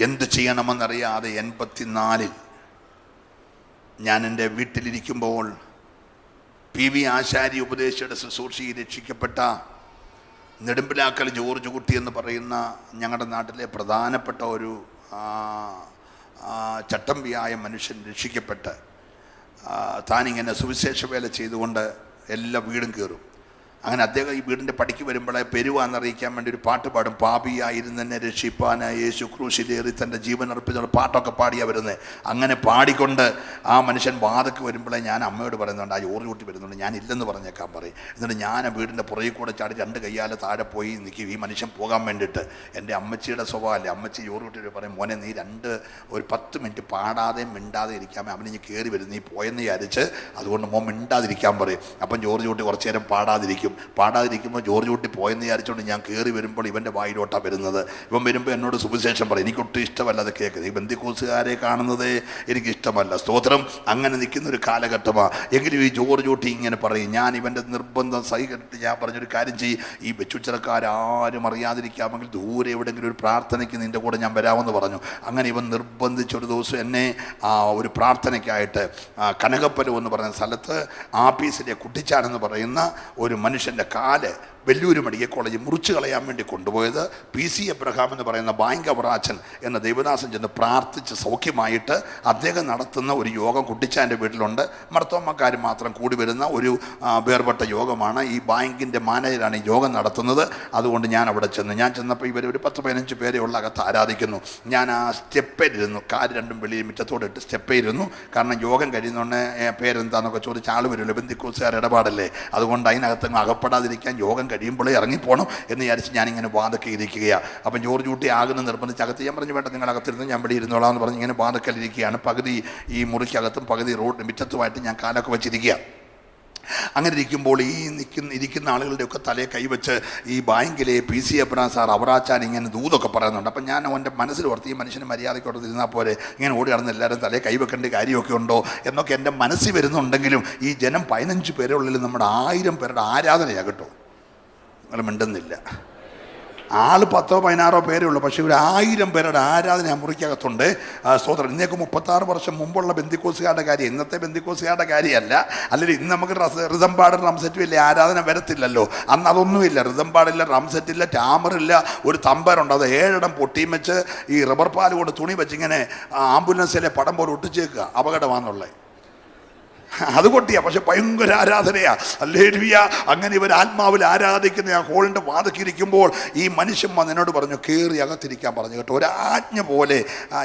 എന്ത് ചെയ്യണമെന്നറിയാതെ 84 ഞാൻ എൻ്റെ വീട്ടിലിരിക്കുമ്പോൾ PV ആശാരി ഉപദേശിയുടെ ശുശ്രൂഷയിൽ രക്ഷിക്കപ്പെട്ട നെടുമ്പിലാക്കൽ ജോർജ് കുട്ടി എന്ന് പറയുന്ന ഞങ്ങളുടെ നാട്ടിലെ പ്രധാനപ്പെട്ട ഒരു ചട്ടമ്പിയായ മനുഷ്യൻ രക്ഷിക്കപ്പെട്ട് താനിങ്ങനെ സുവിശേഷ വേല ചെയ്തുകൊണ്ട് എല്ലാ വീടും കയറും. അങ്ങനെ അദ്ദേഹം ഈ വീടിൻ്റെ പടിക്ക് വരുമ്പോഴേ പെരുവാന്നറിയിക്കാൻ വേണ്ടി ഒരു പാട്ട് പാടും. പാപിയായിരുന്നെന്നെ രക്ഷിപ്പാനായി യേശു ക്രൂശിലേറി തൻ്റെ ജീവൻ അർപ്പിച്ച പാട്ടൊക്കെ പാടിയാ വരുന്നത്. അങ്ങനെ പാടിക്കൊണ്ട് ആ മനുഷ്യൻ വാതക്ക് വരുമ്പോഴേ ഞാൻ അമ്മയോട് പറയുന്നുണ്ട്, ആ ജോർജ് കുട്ടി വരുന്നുണ്ട്, ഞാൻ ഇല്ലെന്ന് പറഞ്ഞേക്കാൻ പറയും. എന്നിട്ട് ഞാൻ ആ വീടിൻ്റെ പുറകിൽ കൂടെ ചാടി 2 കയ്യാലെ താഴെ പോയി നിൽക്കും ഈ മനുഷ്യൻ പോകാൻ വേണ്ടിയിട്ട്. എൻ്റെ അമ്മച്ചിയുടെ സ്വഭാവമല്ലേ, അമ്മച്ചി ജോർജ് കുട്ടി പറയും, മോനെ നീ ഒരു 10 മിനിറ്റ് പാടാതെ മിണ്ടാതെ ഇരിക്കാമേ, അവനിഞ്ഞ് കയറി വരും, നീ പോയെന്ന് വിചാരിച്ച്, അതുകൊണ്ട് മോൻ മിണ്ടാതിരിക്കാൻ പറയും. അപ്പം ജോർജ് കുട്ടി കുറച്ച് നേരം പാടാതിരിക്കുമ്പോൾ ജോർജ് കുട്ടി പോയെന്ന് വിചാരിച്ചുകൊണ്ട് ഞാൻ കയറി വരുമ്പോൾ ഇവൻ്റെ വായിലോട്ടാണ് വരുന്നത്. ഇവൻ വരുമ്പോൾ എന്നോട് സുവിശേഷം പറയും. എനിക്കൊട്ടും ഇഷ്ടമല്ല അത് കേൾക്കുന്നത്. ഈ ബന്ധിക്കോസുകാരെ കാണുന്നതേ എനിക്കിഷ്ടമല്ല. സ്തോത്രം. അങ്ങനെ നിൽക്കുന്നൊരു കാലഘട്ടമാണ്. എങ്കിലും ഈ ജോർജ് കുട്ടി ഇങ്ങനെ പറയും. ഞാൻ ഇവൻ്റെ നിർബന്ധം സഹിച്ചിട്ട് ഞാൻ പറഞ്ഞൊരു കാര്യം ചെയ്യും, ഈ ബെച്ചുച്ചിറക്കാരും അറിയാതിരിക്കാമെങ്കിൽ ദൂരെ എവിടെയെങ്കിലും ഒരു പ്രാർത്ഥനയ്ക്ക് നിൻ്റെ കൂടെ ഞാൻ വരാമെന്ന് പറഞ്ഞു. അങ്ങനെ ഇവൻ നിർബന്ധിച്ചൊരു ദിവസം എന്നെ ഒരു പ്രാർത്ഥനയ്ക്കായിട്ട് കനകപ്പലം എന്ന് പറയുന്ന സ്ഥലത്ത് ആപ്പീസിലെ കുട്ടിച്ചാനെന്ന് പറയുന്ന ഒരു മനുഷ്യൻ്റെ കാല് വെല്ലൂർ മെഡിക്കൽ കോളേജിൽ മുറിച്ച് കളയാൻ വേണ്ടി കൊണ്ടുപോയത് PC എബ്രഹാം എന്ന് പറയുന്ന ബാങ്കവറാച്ചൻ എന്ന ദേവദാസൻ ചെന്ന് പ്രാർത്ഥിച്ച് സൗഖ്യമായിട്ട് അദ്ദേഹം നടത്തുന്ന ഒരു യോഗം കുട്ടിച്ചാൻ്റെ വീട്ടിലുണ്ട്. മർത്തോമ്മക്കാർ മാത്രം കൂടി വരുന്ന ഒരു വേർപെട്ട യോഗമാണ്. ഈ ബാങ്കിൻ്റെ മാനേജരാണ് ഈ യോഗം നടത്തുന്നത്. അതുകൊണ്ട് ഞാൻ അവിടെ ചെന്നപ്പോൾ ഇവർ ഒരു 10-15 പേരെ ഉള്ള അകത്ത് ആരാധിക്കുന്നു. ഞാൻ ആ സ്റ്റെപ്പേലിരുന്നു, കാല് രണ്ടും വെളിയിൽ മുറ്റത്തോടെ ഇട്ട് സ്റ്റെപ്പേയിരുന്നു. കാരണം യോഗം കഴിയുന്നതുകൊണ്ട് പേരെന്താണെന്നൊക്കെ ചോദിച്ച് ആൾ വരുമല്ലോ, ബന്ധിക്കോസുകാർ ഇടപാടല്ലേ, അതുകൊണ്ട് അതിനകത്തങ്ങ് അകപ്പെടാതിരിക്കാൻ യോഗം കഴിയുമ്പോഴേ ഇറങ്ങിപ്പോണം എന്ന് വിചാരിച്ച് ഞാനിങ്ങനെ വാതൊക്കെ ഇരിക്കുകയാണ്. അപ്പം ജോർജ് കുട്ടി ആകുന്ന നിർബന്ധിച്ച് അകത്ത് ഞാൻ പറഞ്ഞു, വേണ്ട നിങ്ങൾ അകത്തിരുന്ന് ഞാൻ ഇവിടെ ഇരുന്നോളാം എന്ന് പറഞ്ഞ് ഇങ്ങനെ വാതൊക്കലിരിക്കുകയാണ്. പകുതി ഈ മുറിക്കകത്തും പകുതി റോഡ് മുറ്റത്തുമായിട്ട് ഞാൻ കാലൊക്കെ വെച്ചിരിക്കുക. അങ്ങനെ ഇരിക്കുമ്പോൾ ഇരിക്കുന്ന ആളുകളുടെയൊക്കെ തലയെ കൈവച്ച് ഈ ബാങ്കിലെ PC എബ്രഹാം സാർ അവറാച്ചാൻ ഇങ്ങനെ ദൂതൊക്കെ പറയുന്നുണ്ട്. അപ്പം ഞാൻ അവൻ്റെ മനസ്സിൽ ഓർത്ത് ഈ മനുഷ്യന് മര്യാദയ്ക്കോട്ട് ഇരുന്നാൽ പോലെ ഇങ്ങനെ ഓടി നടന്ന് എല്ലാവരും തലയെ കൈവെക്കേണ്ട കാര്യമൊക്കെ ഉണ്ടോ എന്നൊക്കെ എൻ്റെ മനസ്സിൽ വരുന്നുണ്ടെങ്കിലും ഈ ജനം 15 പേരെ ഉള്ളിൽ നമ്മുടെ 1000 പേരുടെ ആരാധനയാണ് കേട്ടോ. നിങ്ങൾ മിണ്ടുന്നില്ല. ആൾ 10-16 പേരേ ഉള്ളൂ, പക്ഷേ ഒരു 1000 പേരുടെ ആരാധന മുറിക്കകത്തുണ്ട്. സ്തോത്രം. ഇന്നേക്ക് 36 വർഷം മുമ്പുള്ള ബന്ധിക്കോസുകാരുടെ കാര്യം, ഇന്നത്തെ ബന്ധിക്കോസുകാരുടെ കാര്യമല്ല. അല്ലെങ്കിൽ ഇന്ന് നമുക്ക് റിതം പാടും റംസെറ്റും ഇല്ല, ആരാധന വരത്തില്ലല്ലോ. അന്ന് അതൊന്നുമില്ല. റിതം പാടില്ല, റംസെറ്റില്ല, ടാമറില്ല, ഒരു തമ്പരുണ്ട്, അത് 7 ഇടം പൊട്ടിയും വെച്ച് ഈ റബ്ബർ പാൽ കൊണ്ട് തുണി വെച്ചിങ്ങനെ ആംബുലൻസിലെ പടം പോലെ ഒട്ടിച്ചേക്കുക. അപകടമാണെന്നുള്ളത് അത് കൊട്ടിയാ, പക്ഷെ ഭയങ്കര ആരാധനയാ. ഹല്ലേലൂയ. അങ്ങനെ ഇവർ ആത്മാവിൽ ആരാധിക്കുന്ന ആ ഹോളിൻ്റെ വാതിക്കിരിക്കുമ്പോൾ ഈ മനുഷ്യൻ വന്ന് എന്നോട് പറഞ്ഞു, കയറി അകത്തിരിക്കാൻ പറഞ്ഞു കേട്ടോ. ഒരാജ്ഞ പോലെ.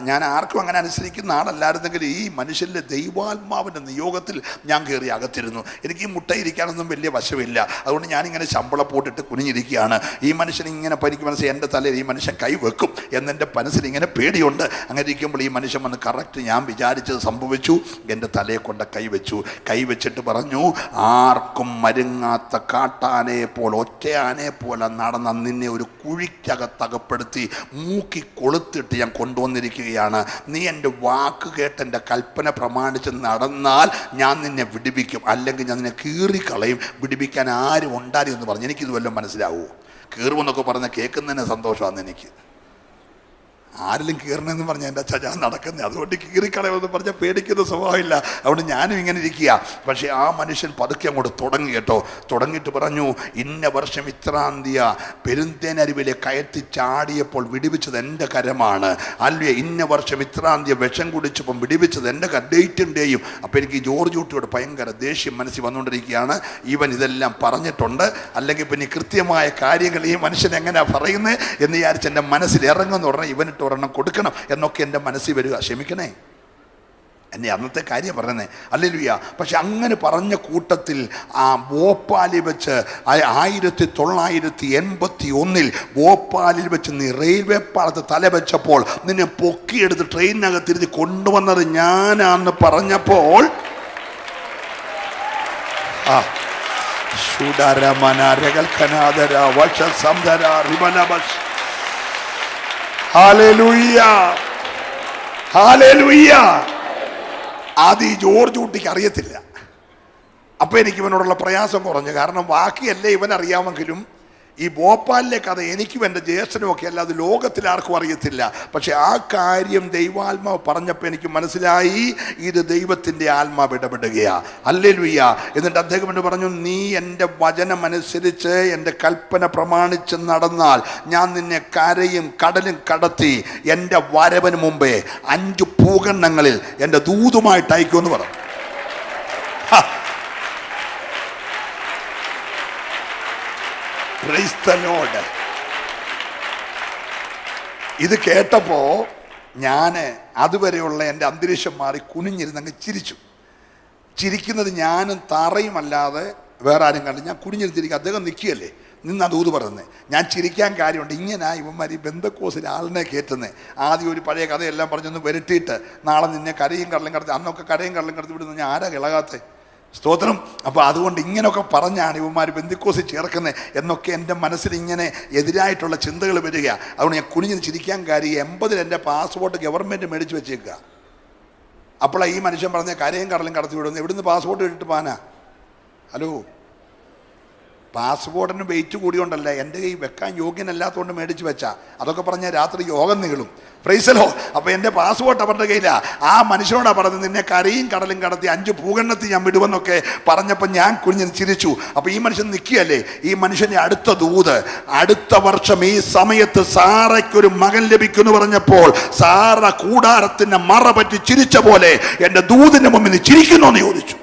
ഞാൻ ആർക്കും അങ്ങനെ അനുസരിക്കുന്ന ആളല്ലായിരുന്നെങ്കിൽ ഈ മനുഷ്യൻ്റെ ദൈവാത്മാവിൻ്റെ നിയോഗത്തിൽ ഞാൻ കയറി അകത്തിരുന്നു. എനിക്ക് ഈ മുട്ടയിരിക്കാനൊന്നും വലിയ വശമില്ല. അതുകൊണ്ട് ഞാനിങ്ങനെ ശമ്പളം പോട്ടിട്ട് കുനിഞ്ഞിരിക്കുകയാണ്. ഈ മനുഷ്യൻ ഇങ്ങനെ എനിക്ക് മനസ്സിൽ എൻ്റെ തലയിൽ ഈ മനുഷ്യൻ കൈവെക്കും എന്നെൻ്റെ മനസ്സിൽ ഇങ്ങനെ പേടിയുണ്ട്. അങ്ങനെ ഇരിക്കുമ്പോൾ ഈ മനുഷ്യൻ വന്ന് കറക്റ്റ് ഞാൻ വിചാരിച്ചത് സംഭവിച്ചു. എൻ്റെ തലയെ കൊണ്ട് കൈവച്ചിട്ട് പറഞ്ഞു, ആർക്കും മരുങ്ങാത്ത കാട്ടാനെ പോലെ ഒറ്റയാനെ പോലെ നടന്ന നിന്നെ ഒരു കുഴിക്കകത്തകപ്പെടുത്തി മൂക്കി കൊളുത്തിട്ട് ഞാൻ കൊണ്ടുവന്നിരിക്കുകയാണ്. നീ എൻ്റെ വാക്ക് കേട്ട് എൻ്റെ കൽപ്പന പ്രമാണിച്ച് നടന്നാൽ ഞാൻ നിന്നെ വിടുവിക്കും, അല്ലെങ്കിൽ ഞാൻ നിന്നെ കീറിക്കളയും. വിടുവിക്കാൻ ആരും ഉണ്ടായിരുന്നെന്ന് പറഞ്ഞു. എനിക്കിത് വല്ലതും മനസ്സിലാവുമോ? കീറുമെന്നൊക്കെ പറഞ്ഞാൽ കേൾക്കുന്നതിന് സന്തോഷമാണ് എനിക്ക്. ആരെങ്കിലും കീറണമെന്ന് പറഞ്ഞാൽ എൻ്റെ അച്ഛാ ഞാൻ നടക്കുന്നത്, അതുകൊണ്ട് കീറിക്കളയുമെന്ന് പറഞ്ഞാൽ പേടിക്കുന്ന സ്വഭാവമില്ല. അതുകൊണ്ട് ഞാനും ഇങ്ങനെ ഇരിക്കുക. പക്ഷേ ആ മനുഷ്യൻ പതുക്കെ അങ്ങോട്ട് തുടങ്ങി കേട്ടോ. തുടങ്ങിയിട്ട് പറഞ്ഞു, ഇന്ന വർഷം ഇത്രാം തീയതി പെരുന്തേനരുവിലെ കയറ്റി ചാടിയപ്പോൾ വിടുവിച്ചത് എൻ്റെ കരമാണ്. അല്ലേ, ഇന്ന വർഷം ഇത്രാം തീയതി വിഷം കുടിച്ചപ്പം വിടുവിച്ചത് എൻ്റെ ഡേറ്റും. അപ്പോൾ എനിക്ക് ജോർജ് കുട്ടിയോട് ഭയങ്കര ദേഷ്യം മനസ്സിൽ വന്നുകൊണ്ടിരിക്കുകയാണ്. ഇവൻ ഇതെല്ലാം പറഞ്ഞിട്ടുണ്ട്, അല്ലെങ്കിൽ പിന്നെ കൃത്യമായ കാര്യങ്ങൾ ഈ മനുഷ്യൻ എങ്ങനെയാണ് പറയുന്നത് എന്ന് വിചാരിച്ച് എൻ്റെ മനസ്സിൽ ഇറങ്ങുമെന്ന് പറഞ്ഞാൽ ഇവനിട്ട് ഒരെണ്ണം കൊടുക്കണം എന്നൊക്കെ എൻ്റെ മനസ്സിൽ വരിക. ക്ഷമിക്കണേ, എന്നെ അന്നത്തെ കാര്യം പറയുന്നത്. ഹല്ലേലൂയ. പക്ഷെ അങ്ങനെ പറഞ്ഞ കൂട്ടത്തിൽ ഭോപ്പാലിൽ വെച്ച് 1981 ഭോപ്പാലിൽ വെച്ച് നീ റെയിൽവേ പാളത്ത് തല വെച്ചപ്പോൾ നിന്നെ പൊക്കിയെടുത്ത് ട്രെയിനിനകത്തിരുത്തി കൊണ്ടുവന്നത് ഞാനാന്ന് പറഞ്ഞപ്പോൾ ഹല്ലേലൂയ, ഹല്ലേലൂയ. അത് ഈ ജോർജ് കുട്ടിക്ക് അറിയത്തില്ല. അപ്പോൾ എനിക്ക് ഇവനോടുള്ള പ്രയാസം കുറഞ്ഞു. കാരണം ബാക്കിയല്ലേ ഇവൻ അറിയാമെങ്കിലും ഈ ഭോപ്പാലിലെ കഥ എനിക്കും എൻ്റെ ജ്യേഷ്ഠനും ഒക്കെ അല്ലാതെ ലോകത്തിൽ ആർക്കും അറിയത്തില്ല. പക്ഷെ ആ കാര്യം ദൈവാത്മാവ് പറഞ്ഞപ്പോൾ എനിക്ക് മനസ്സിലായി, ഇത് ദൈവത്തിൻ്റെ ആത്മാവ് ഇടപെടുകയാ. ഹല്ലേലൂയ. എന്നിട്ട് അദ്ദേഹം എന്ന് പറഞ്ഞു, നീ എൻ്റെ വചനമനുസരിച്ച് എൻ്റെ കൽപ്പന പ്രമാണിച്ച് നടന്നാൽ ഞാൻ നിന്നെ കരയും കടലും കടത്തി എൻ്റെ വരവന് മുമ്പേ 5 ഭൂഖണ്ഡങ്ങളിൽ എൻ്റെ ദൂതുമായിട്ട് അയക്കുമെന്ന് പറഞ്ഞു. Praise the Lord. ഇത് കേട്ടപ്പോ ഞാൻ അതുവരെയുള്ള എൻ്റെ അന്തരീക്ഷം മാറി കുനിഞ്ഞിരുന്ന് അങ്ങ് ചിരിച്ചു. ചിരിക്കുന്നത് ഞാനും തറയുമല്ലാതെ വേറെ ആരും കണ്ടില്ല. ഞാൻ കുനിഞ്ഞിരുന്നിരിക്കും, അദ്ദേഹം നിൽക്കുകയല്ലേ, നിന്ന് ദൂത് പറയുന്നത്. ഞാൻ ചിരിക്കാൻ കാര്യമുണ്ട്. ഇങ്ങനെ ഇവന്മാർ ഈ ബന്ധക്കോസിൽ ആളിനെ കയറ്റുന്നത്. ആദ്യം ഒരു പഴയ കഥയെല്ലാം പറഞ്ഞൊന്ന് വരട്ടിയിട്ട് നാളെ നിന്നെ കരയും കടലും കടത്തി, അന്നൊക്കെ കരയും കടലും കടത്തി വിടുന്ന ഞാൻ ആരാ ഇളകാത്തെ? സ്തോത്രം. അപ്പോൾ അതുകൊണ്ട് ഇങ്ങനെയൊക്കെ പറഞ്ഞാണ് ഇവന്മാർ ബന്ധക്കോസിൽ ചേർക്കുന്നത് എന്നൊക്കെ എൻ്റെ മനസ്സിൽ ഇങ്ങനെ എതിരായിട്ടുള്ള ചിന്തകൾ വരിക. അതുകൊണ്ട് ഞാൻ കുനിഞ്ഞ് ചിരിക്കാൻ കാര്യം 80-ൽ എൻ്റെ പാസ്പോർട്ട് ഗവൺമെൻറ് മേടിച്ച് വെച്ചേക്കുക. അപ്പോഴാണ് ഈ മനുഷ്യൻ പറഞ്ഞ കരയും കടലും കടത്തി വിടുന്നു. എവിടുന്ന് പാസ്പോർട്ട് ഇട്ടിട്ട് പോകാനാ? ഹലോ, പാസ്പോർട്ടിന് വെയിറ്റ് കൂടിയോണ്ടല്ല, എൻ്റെ കൈ വെക്കാൻ യോഗ്യനല്ലാത്തതുകൊണ്ട് മേടിച്ച് വെച്ചാ. അതൊക്കെ പറഞ്ഞാൽ രാത്രി യോഗം നീളും. Price the Lord. അപ്പോൾ എൻ്റെ പാസ്പോർട്ട് അവരുടെ കയ്യിലാണ്. ആ മനുഷ്യനോടാണ് പറഞ്ഞത്, നിന്നെ കരയും കടലും കടത്തി 5 ഭൂഖണ്ഡത്തിൽ ഞാൻ വിടുമെന്നൊക്കെ പറഞ്ഞപ്പോൾ ഞാൻ കുഞ്ഞിന് ചിരിച്ചു. അപ്പോൾ ഈ മനുഷ്യൻ നിൽക്കുകയല്ലേ. ഈ മനുഷ്യൻ്റെ അടുത്ത ദൂത്, അടുത്ത വർഷം ഈ സമയത്ത് സാറയ്ക്കൊരു മകൻ ലഭിക്കുമെന്ന് പറഞ്ഞപ്പോൾ സാറ കൂടാരത്തിൻ്റെ മറ പറ്റി ചിരിച്ച പോലെ എൻ്റെ ദൂതിൻ്റെ മുമ്പിൽ ചിരിക്കുന്നോ എന്ന് ചോദിച്ചു.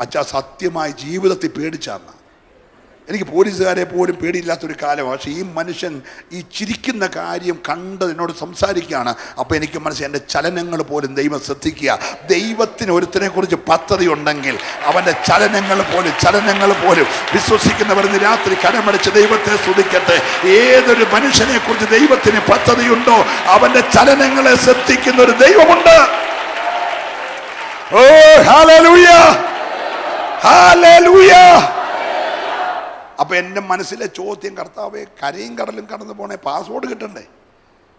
അച്ഛാ, സത്യമായി ജീവിതത്തിൽ പേടിച്ചാന്ന്. എനിക്ക് പോലീസുകാരെ പോലും പേടിയില്ലാത്തൊരു കാലമാണ്. പക്ഷേ ഈ മനുഷ്യൻ ഈ ചിരിക്കുന്ന കാര്യം കണ്ട് എന്നോട് സംസാരിക്കുകയാണ്. അപ്പോൾ എനിക്ക് മനസ്സിലായി, എൻ്റെ ചലനങ്ങൾ പോലും ദൈവം ശ്രദ്ധിക്കുക. ദൈവത്തിന് ഒരുത്തനെ കുറിച്ച് പദ്ധതി ഉണ്ടെങ്കിൽ അവൻ്റെ ചലനങ്ങൾ പോലും വിശ്വസിക്കുന്നവർ ഇന്ന് രാത്രി കരമടിച്ച് ദൈവത്തെ സ്തുതിക്കട്ടെ. ഏതൊരു മനുഷ്യനെ കുറിച്ച് ദൈവത്തിന് പദ്ധതിയുണ്ടോ അവൻ്റെ ചലനങ്ങളെ ശ്രദ്ധിക്കുന്ന ഒരു ദൈവമുണ്ട്. ഓ ഹല്ലേലൂയ, ഹല്ലേലൂയ. അപ്പൊ എൻ്റെ മനസ്സിലെ ചോദ്യം, കർത്താവേ, കരയും കടലും കടന്നു പോണേ, പാസ്പോർട്ട് കിട്ടണ്ടേ?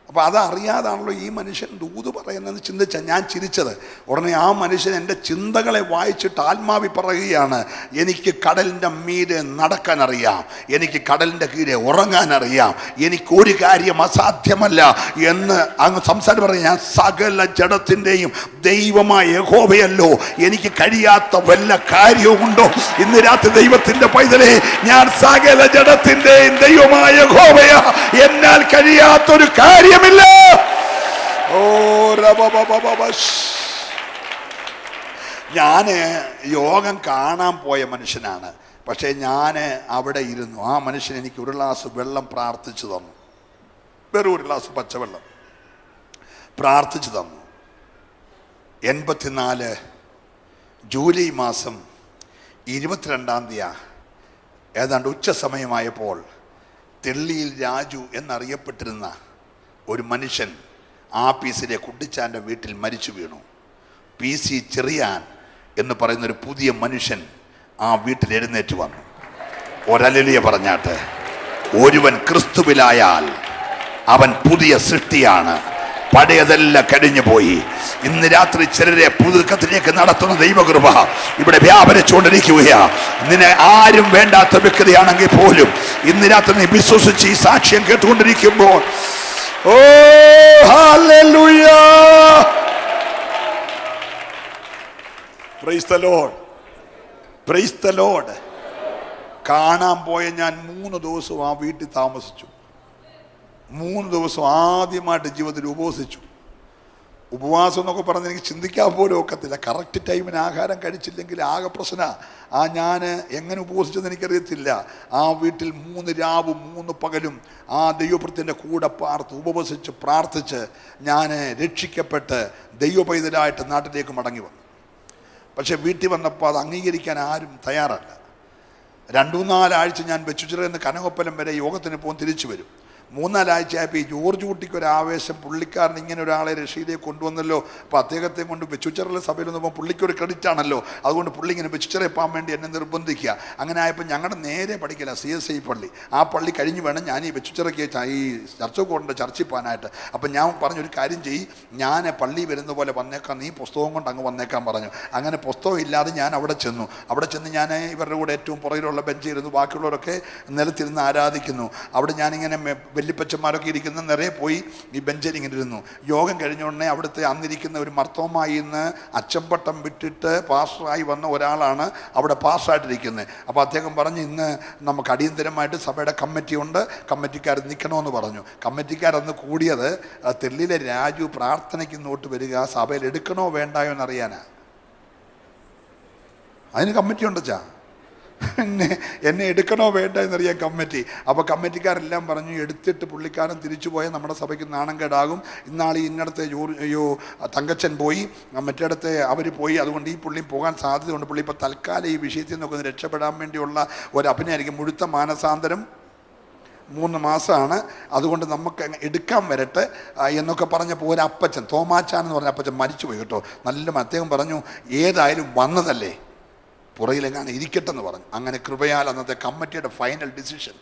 അപ്പോൾ അതറിയാതാണല്ലോ ഈ മനുഷ്യൻ ദൂത് പറയുന്നതെന്ന് ചിന്തിച്ചാൽ ഞാൻ ചിരിച്ചത്. ഉടനെ ആ മനുഷ്യൻ എൻ്റെ ചിന്തകളെ വായിച്ചിട്ട് ആത്മാവി പറയുകയാണ്, എനിക്ക് കടലിൻ്റെ മീതെ നടക്കാനറിയാം, എനിക്ക് കടലിൻ്റെ കീഴെ ഉറങ്ങാനറിയാം, എനിക്കൊരു കാര്യം അസാധ്യമല്ല എന്ന് അങ്ങ് സംസാരം പറയും. ഞാൻ സകല ജഡത്തിൻ്റെയും ദൈവമായ യഹോവയല്ലോ, എനിക്ക് കഴിയാത്ത വല്ല കാര്യവുമുണ്ടോ? ഇന്ന് രാത്രി ദൈവത്തിൻ്റെ പൈതലേ, ഞാൻ സകല ജഡത്തിൻ്റെയും ദൈവമായ യഹോവയാ, എന്നാൽ കഴിയാത്തൊരു കാര്യം. ഞാന് യോഗം കാണാൻ പോയ മനുഷ്യനാണ്. പക്ഷേ ഞാൻ അവിടെ ഇരുന്നു. ആ മനുഷ്യൻ എനിക്ക് ഒരു ഗ്ലാസ് വെള്ളം പ്രാർത്ഥിച്ചു തന്നു. വെറും ഒരു ഗ്ലാസ് പച്ചവെള്ളം പ്രാർത്ഥിച്ചു തന്നു. 84 ജൂലൈ മാസം 22-ാം തീയതി ഏതാണ്ട് ഉച്ച സമയമായപ്പോൾ തെള്ളിയിൽ രാജു എന്നറിയപ്പെട്ടിരുന്ന ഒരു മനുഷ്യൻ ആപ്പീസിലെ കുട്ടിച്ചാൻ്റെ വീട്ടിൽ മരിച്ചു വീണു. PC ചെറിയാൻ എന്ന് പറയുന്നൊരു പുതിയ മനുഷ്യൻ ആ വീട്ടിൽ എഴുന്നേറ്റ് വന്നു. ഒരല്ലേലൂയ പറഞ്ഞാട്ട്. ഒരുവൻ ക്രിസ്തുവിലായാൽ അവൻ പുതിയ സൃഷ്ടിയാണ്, പഴയതെല്ലാം കഴിഞ്ഞു പോയി. ഇന്ന് രാത്രി ചിലരെ പുതുക്കത്തിലേക്ക് നടത്തുന്ന ദൈവകൃപ ഇവിടെ വ്യാപരിച്ചുകൊണ്ടിരിക്കുകയാ. നിന്നെ ആരും വേണ്ടാത്ത വ്യക്തിയാണെങ്കിൽ പോലും ഇന്ന് രാത്രി നീ വിശ്വസിച്ച് ഈ സാക്ഷ്യം കേട്ടുകൊണ്ടിരിക്കുമ്പോൾ, ഓ ഹല്ലേലൂയ, praise the lord, praise the lord. കാണാൻ പോയ ഞാൻ 3 ദിവസം ആ വീട്ടിൽ താമസിച്ചു. 3 ദിവസം ആദ്യമായിട്ട് ജീവിതത്തിൽ ഉപവസിച്ചു. ഉപവാസം എന്നൊക്കെ പറഞ്ഞ് എനിക്ക് ചിന്തിക്കാൻ പോലും ഒക്കത്തില്ല. കറക്റ്റ് ടൈമിന് ആഹാരം കഴിച്ചില്ലെങ്കിൽ ആകെ പ്രശ്ന. ഞാൻ എങ്ങനെ ഉപവസിച്ചെന്ന് എനിക്കറിയത്തില്ല. ആ വീട്ടിൽ 3 രാവും 3 പകലും ആ ദൈവഭൃത്യൻ്റെ കൂടെ പാർത്ത് ഉപവസിച്ച് പ്രാർത്ഥിച്ച് ഞാൻ രക്ഷിക്കപ്പെട്ട് ദൈവപൈതലായിട്ട് നാട്ടിലേക്ക് മടങ്ങി വന്നു. പക്ഷെ വീട്ടിൽ വന്നപ്പോൾ അത് അംഗീകരിക്കാൻ ആരും തയ്യാറല്ല. 2-4 ആഴ്ച ഞാൻ വെച്ചുചിറന്ന് കനകപ്പലം വരെ യോഗത്തിന് പോകും, തിരിച്ചു വരും. 3-4 ഈ ജോർജ് കുട്ടിക്ക് ഒരു ആവേശം, പുള്ളിക്കാരൻ ഇങ്ങനെ ഒരാളെ റഷ്യയിലേക്ക് കൊണ്ടുവന്നല്ലോ, അപ്പോൾ അദ്ദേഹത്തെ കൊണ്ട് വെച്ചുച്ചറിലെ സഭയിൽ വന്നപ്പോൾ പുള്ളിക്ക് ഒരു ക്രെഡിറ്റ് ആണല്ലോ, അതുകൊണ്ട് പുള്ളി ഇങ്ങനെ വെച്ചുച്ചറെ പോകാൻ വേണ്ടി എന്നെ നിർബന്ധിക്കുക. അങ്ങനെ ആയപ്പോൾ ഞങ്ങളുടെ നേരെ പഠിക്കില്ല CSI പള്ളി, ആ പള്ളി കഴിഞ്ഞ് വേണം ഞാൻ ഈ വെച്ചുച്ചറയ്ക്ക് ഈ ചർച്ചക്കോടിൻ്റെ ചർച്ചിൽ പോകാനായിട്ട്. അപ്പം ഞാൻ പറഞ്ഞൊരു കാര്യം ചെയ്യും, ഞാൻ പള്ളി വരുന്ന പോലെ വന്നേക്കാം, നീ പുസ്തകം കൊണ്ട് അങ്ങ് വന്നേക്കാൻ പറഞ്ഞു. അങ്ങനെ പുസ്തകം ഇല്ലാതെ ഞാൻ അവിടെ ചെന്ന് ഞാൻ ഇവരുടെ കൂടെ ഏറ്റവും പുറകിലുള്ള ബെഞ്ചിരുന്നു, ബാക്കിയുള്ളവരൊക്കെ നിലത്തിരുന്ന് ആരാധിക്കുന്നു. അവിടെ ഞാനിങ്ങനെ വല്യപ്പച്ചന്മാരൊക്കെ ഇരിക്കുന്ന നിറയെ പോയി ഈ ബെഞ്ചിൽ ഇങ്ങനെ ഇരുന്നു. യോഗം കഴിഞ്ഞ ഉടനെ അവിടുത്തെ അന്നിരിക്കുന്ന ഒരു മർത്തോമായി ഇന്ന് അച്ചമ്പട്ടം വിട്ടിട്ട് പാസ്റ്ററായി വന്ന ഒരാളാണ് അവിടെ പാസ്റ്ററായിട്ടിരിക്കുന്നത്. അപ്പോൾ അദ്ദേഹം പറഞ്ഞു, ഇന്ന് നമുക്ക് അടിയന്തരമായിട്ട് സഭയുടെ കമ്മിറ്റി ഉണ്ട്, കമ്മിറ്റിക്കാർ നിൽക്കണമെന്ന് പറഞ്ഞു. കമ്മിറ്റിക്കാരന്ന് കൂടിയത് തെല്ലിലെ രാജു പ്രാർത്ഥനയ്ക്ക് ഇങ്ങോട്ട് വരിക, സഭയിൽ എടുക്കണോ വേണ്ടായോ എന്നറിയാനാ. അതിന് കമ്മിറ്റി ഉണ്ടച്ചാ, എന്നെ എടുക്കണോ വേണ്ട എന്നറിയാൻ കമ്മിറ്റി. അപ്പോൾ കമ്മിറ്റിക്കാരെല്ലാം പറഞ്ഞു, എടുത്തിട്ട് പുള്ളിക്കാരൻ തിരിച്ചു പോയാൽ നമ്മുടെ സഭയ്ക്ക് നാണം കേടാകും. ഇന്നാൾ ഇന്നടത്തെ തങ്കച്ചൻ പോയി, മറ്റേടത്തെ അവർ പോയി, അതുകൊണ്ട് ഈ പുള്ളിയും പോകാൻ സാധ്യതയുണ്ട്. പുള്ളി ഇപ്പോൾ തൽക്കാലം ഈ വിഷയത്തിൽ നിന്നൊക്കെ ഒന്ന് രക്ഷപ്പെടാൻ വേണ്ടിയുള്ള ഒരു അഭിനയായിരിക്കും. മുഴുത്ത മാനസാന്തരം 3 മാസമാണ്, അതുകൊണ്ട് നമുക്ക് എടുക്കാൻ വരട്ടെ എന്നൊക്കെ പറഞ്ഞപ്പോൾ ഒരു അപ്പച്ചൻ, തോമാച്ചാൻ എന്ന് പറഞ്ഞ അപ്പച്ചൻ മരിച്ചുപോയി കേട്ടോ. നല്ല അദ്ദേഹം പറഞ്ഞു, ഏതായാലും വന്നതല്ലേ, പുറയിലെങ്ങാനും ഇരിക്കട്ടെന്ന് പറഞ്ഞു. അങ്ങനെ കൃപയാൽ അന്നത്തെ കമ്മിറ്റിയുടെ ഫൈനൽ ഡിസിഷൻ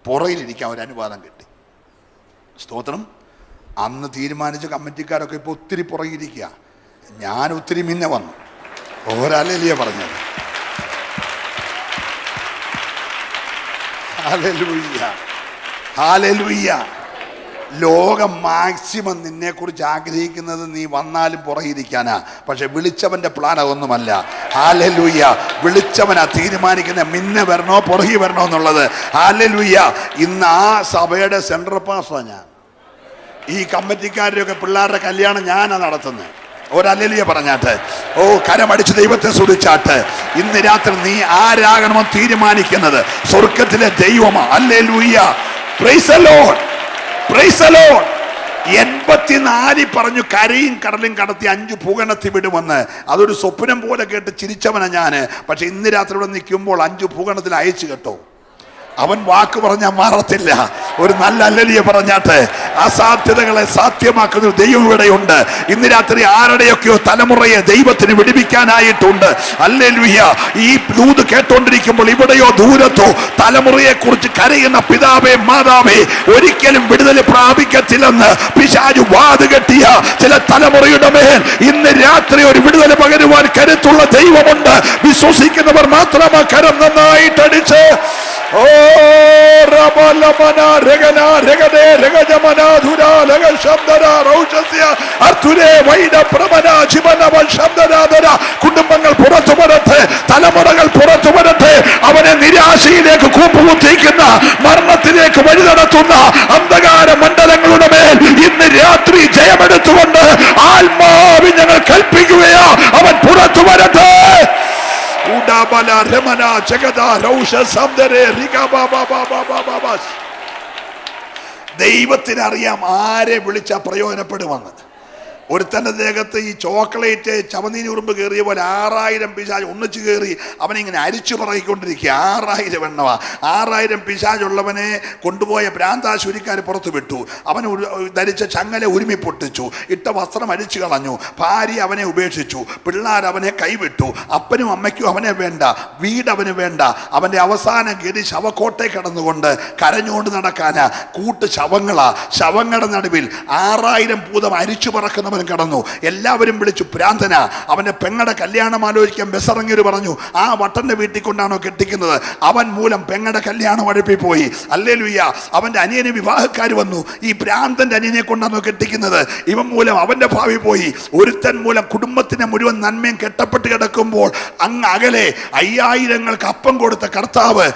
പുറയിലിരിക്കാൻ ഒരു അനുവാദം കിട്ടി. സ്തോത്രം. അന്ന് തീരുമാനിച്ച കമ്മിറ്റിക്കാരൊക്കെ ഇപ്പോൾ ഒത്തിരി പുറകിരിക്കുക, ഞാൻ ഒത്തിരി മുന്നേ വന്നു. ഒരല്ലേ പറഞ്ഞത്. Hallelujah, hallelujah. ലോകം മാക്സിമം നിന്നെക്കുറിച്ച് ആഗ്രഹിക്കുന്നത് നീ വന്നാലും പുറകിരിക്കാനാ, പക്ഷെ വിളിച്ചവൻ്റെ പ്ലാൻ അതൊന്നുമല്ല. ഹല്ലേലൂയ. വിളിച്ചവനാ തീരുമാനിക്കുന്ന മിന്നെ വരണോ പുറകി വരണോ എന്നുള്ളത്. ഹല്ലേലൂയ. ഇന്ന് ആ സഭയുടെ സെൻട്രൽ പാസ്റ്ററാ ഞാൻ. ഈ കമ്മിറ്റിക്കാരുടെയൊക്കെ പിള്ളേരുടെ കല്യാണം ഞാനാ നടത്തുന്നത്. ഒരല്ലേലൂയ പറഞ്ഞാട്ട്, ഓ കരമടിച്ച് ദൈവത്തെ സ്തുതിച്ചാട്ട്. ഇന്ന് രാത്രി നീ ആരാകണമെന്ന് തീരുമാനിക്കുന്നത് സ്വർഗത്തിലെ ദൈവമാ. ഹല്ലേലൂയ. Praise the lord, praise the lord. 84 പറഞ്ഞു കരയും കടലും കടത്തി 5 ഭൂഖണ്ഡത്തിൽ വിടുമെന്ന്. അതൊരു സ്വപ്നം പോലെ കേട്ട് ചിരിച്ചവനാ ഞാൻ. പക്ഷെ ഇന്ന് രാത്രി ഇവിടെ നിൽക്കുമ്പോൾ 5 ഭൂഖണ്ഡത്തിൽ അയച്ചു കേട്ടോ. അവൻ വാക്ക് പറഞ്ഞാൽ മാറത്തില്ല. ഒരു നല്ല ഹല്ലേലൂയ പറഞ്ഞാട്ടെ. അസാധ്യതകളെ സാധ്യമാക്കുന്ന ദൈവം ഇവിടെയുണ്ട്. ഇന്ന് രാത്രി ആരുടെയൊക്കെയോ തലമുറയെ ദൈവത്തിന് വിടുവിക്കാനായിട്ടുണ്ട്. ഹല്ലേലൂയ. ഈ ദൂത് കേട്ടോണ്ടിരിക്കുമ്പോൾ ഇവിടെയോ ദൂരത്തോ തലമുറയെ കുറിച്ച് കരയുന്ന പിതാവേ മാതാവേ ഒരിക്കലും വിടുതൽ പ്രാപിക്കത്തില്ലെന്ന് പിശാച് വാതുകെട്ടിയ ചില തലമുറയുടെ മേൽ ഇന്ന് രാത്രി ഒരു വിടുതൽ പകരുവാൻ കരുത്തുള്ള ദൈവമുണ്ട്. വിശ്വസിക്കുന്നവർ മാത്രം ആ കരം നന്നായിട്ടടിച്ച് ഓ റബലമന രഗന രഗദേ രഗജമന ധുരാ ലഗ ശബ്ദര റൗഷസ്യ അർത്തുരേ വൈദ പ്രമന ജീവനവ ശബ്ദരാദര. കുടുംബങ്ങൾ പുറത്തു വരട്ടെ, തലമുറകൾ പുറത്തു വരട്ടെ. അവനെ നിരാശയിലേക്ക് കൂപ്പുകുത്തിക്കുന്ന, മരണത്തിലേക്ക് വഴി നടത്തുന്ന അന്ധകാര മണ്ഡലങ്ങളുടെ മേൽ ഇന്ന് രാത്രി ജയമെടുത്തുകൊണ്ട് ആത്മാവിൽ ഞങ്ങൾ കൽപ്പിക്കുകയാ, അവൻ പുറത്തു വരട്ടെ. ദൈവത്തിനറിയാം ആരെ വിളിച്ച പ്രയോജനപ്പെടുമെന്ന്. ഒരുത്തൻ്റെ ദേഹത്ത് ഈ ചോക്ലേറ്റ് ചവനീനി ഉറുമ്പ് കയറിയ പോലെ 6000 പിശാച് ഒന്നിച്ച് കയറി അവനിങ്ങനെ അരിച്ചു പറയിക്കൊണ്ടിരിക്കുക. 6000 എണ്ണവാ. 6000 പിശാചുള്ളവനെ കൊണ്ടുപോയ ഭ്രാന്താശുരിക്കാർ പുറത്തു വിട്ടു. അവൻ ധരിച്ച ചങ്ങല ഉരുമി പൊട്ടിച്ചു, ഇട്ട വസ്ത്രം അരിച്ചു കളഞ്ഞു. ഭാര്യ അവനെ ഉപേക്ഷിച്ചു, പിള്ളേർ അവനെ കൈവിട്ടു, അപ്പനും അമ്മയ്ക്കും അവനെ വേണ്ട, വീട് അവന് വേണ്ട. അവൻ്റെ അവസാന ഗതി ശവക്കോട്ടെ കിടന്നുകൊണ്ട് കരഞ്ഞുകൊണ്ട് നടക്കാനാ. കൂട്ട് ശവങ്ങളാ. ശവങ്ങളുടെ നടുവിൽ 6000 ഭൂതം അരിച്ചു പറക്കുന്നവൻ കടന്നു. എല്ലാവരും വിളിച്ചു ഭ്രാന്തന. അവന്റെ പെങ്ങടെ കല്യാണം ആലോചിക്കാൻ ബസ്സിറങ്ങിയൊരു പറഞ്ഞു, ആ വട്ടന്റെ വീട്ടിൽ കൊണ്ടാണോ കെട്ടിക്കുന്നത്? അവൻ മൂലം പെങ്ങടെ കല്യാണം ഉഴപ്പിപ്പോയി. ഹല്ലേലൂയ. അവന്റെ അനിയന് വിവാഹക്കാർ വന്നു, ഈ ഭ്രാന്തന്റെ അനിയനെ കൊണ്ടാണോ കെട്ടിക്കുന്നത്? ഇവൻ മൂലം അവന്റെ ഭാവി പോയി. ഒരുത്തൻ മൂലം കുടുംബത്തിന് മുഴുവൻ നന്മയും കെട്ടപ്പെട്ട് കിടക്കുമ്പോൾ അങ്ങ് അകലെ 5000ങ്ങൾക്ക് അപ്പം കൊടുത്ത കർത്താവ്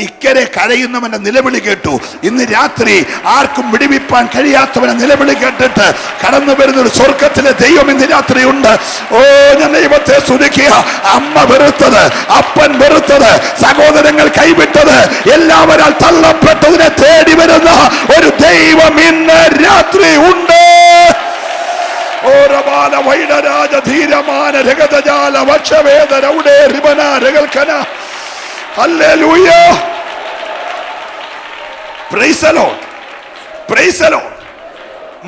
ഇക്കരെ കരയുന്നവന്റെ നിലവിളി കേട്ടു. ഇന്ന് രാത്രി ആർക്കും വിടിവിപ്പാൻ കഴിയാത്തവനെ നിലവിളി കേട്ടിട്ട് കടന്നു വരുന്നൊരു സ്വർഗത്തിലെ ദൈവം ഇന്ന് രാത്രിയുണ്ട്. ഓ ഞാൻ ദൈവത്തെ സ്തുതിക്കുക. അമ്മ വെറുത്തത്, അപ്പൻ വെറുത്തത്, സഹോദരങ്ങൾ കൈവിട്ടത്, എല്ലാവരാൽ തള്ളപ്പെട്ടതിനെ തേടി വരുന്ന ഒരു ദൈവം ഇന്ന് രാത്രി ഉണ്ട്. ഓരമാന വൈഡരാജ ധീരമാന രഗതജാല വക്ഷവേദ രൗഡേ റിബന രഗൽക്കന. ഹല്ലേലൂയ. Praise the lord. Praise the lord.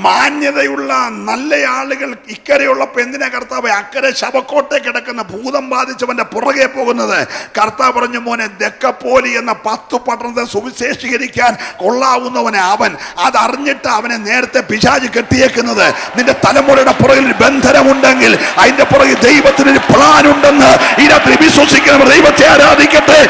മാന്യതയുള്ള നല്ല ആളുകൾ ഇക്കരെയുള്ളപ്പോൾ എന്തിനാ കർത്താവ് അക്കരെ ശവക്കോട്ടെ കിടക്കുന്ന ഭൂതം ബാധിച്ചവന്റെ പുറകെ പോകുന്നത്? കർത്താവ് പറഞ്ഞു, മോനെ, ദെക്കപ്പോലി എന്ന 10 പട്ടണത്തെ സുവിശേഷീകരിക്കാൻ കൊള്ളാവുന്നവനെ അവൻ. അതറിഞ്ഞിട്ട് അവനെ നേരത്തെ പിശാച് കെട്ടിയേക്കുന്നത്. നിന്റെ തലമുറയുടെ പുറകിൽ ഒരു ബന്ധനമുണ്ടെങ്കിൽ അതിന്റെ പുറകിൽ ദൈവത്തിനൊരു പ്ലാൻ ഉണ്ടെന്ന് ഈ രാത്രി വിശ്വസിക്കുന്നവർ ദൈവത്തെ ആരാധിക്കട്ടെ.